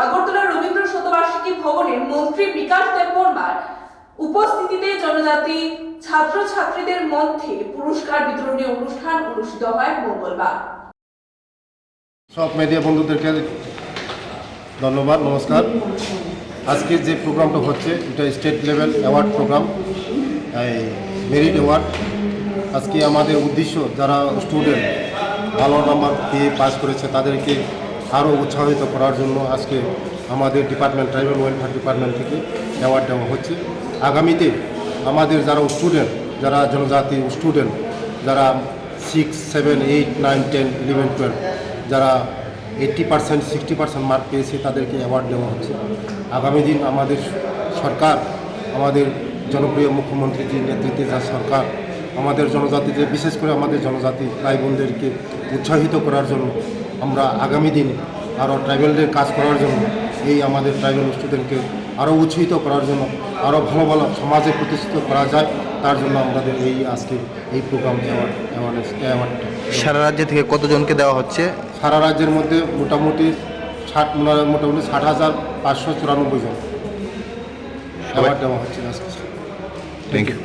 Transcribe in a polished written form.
আগরতলা রবীন্দ্র শতবার্ষিকী ভবনের মন্ত্রী বিকাশ দেববর্মার উপস্থিতিতে জনজাতি ছাত্রছাত্রীদের মধ্যে পুরস্কার বিতরণী অনুষ্ঠান অনুষ্ঠিত হয় মঙ্গলবার। সব মিডিয়া বন্ধুদেরকে ধন্যবাদ, নমস্কার। আজকে যে প্রোগ্রামটা হচ্ছে এটা state level award program, merit award. আজকে আমাদের উদ্দেশ্য যারা স্টুডেন্ট ভালো নাম্বার পেয়ে পাস করেছে তাদেরকে আরও উৎসাহিত করার জন্য আজকে আমাদের ডিপার্টমেন্ট ট্রাইবাল ওয়েলফেয়ার ডিপার্টমেন্ট থেকে অ্যাওয়ার্ড দেওয়া হচ্ছে। আগামীতে আমাদের যারা স্টুডেন্ট, যারা জনজাতি স্টুডেন্ট, যারা 6, 7, 8, 9, 10, 11, 12 যারা 80%, 60% মার্ক পেয়েছে তাদেরকে অ্যাওয়ার্ড দেওয়া হচ্ছে। আগামী দিন আমাদের সরকার, আমাদের জনপ্রিয় মুখ্যমন্ত্রীজির নেতৃত্বে যা সরকার আমাদের জনজাতিকে, বিশেষ করে আমাদের জনজাতি ভাই বোনদেরকে উৎসাহিত করার জন্য আমরা আগামী দিনে আরও ট্রাইবেলদের কাজ করার জন্য, এই আমাদের ট্রাইবেল স্টুডেন্টকে আরও উৎসাহিত করার জন্য, আরও ভালো ভালো সমাজে প্রতিষ্ঠিত করা যায়, তার জন্য আমাদের আজকে এই প্রোগ্রাম অ্যাওয়ার্ডটা। সারা রাজ্য থেকে কতজনকে দেওয়া হচ্ছে? সারা রাজ্যের মধ্যে মোটামুটি 60,594 জন অ্যাওয়ার্ড দেওয়া হচ্ছে আজকে। Thank you.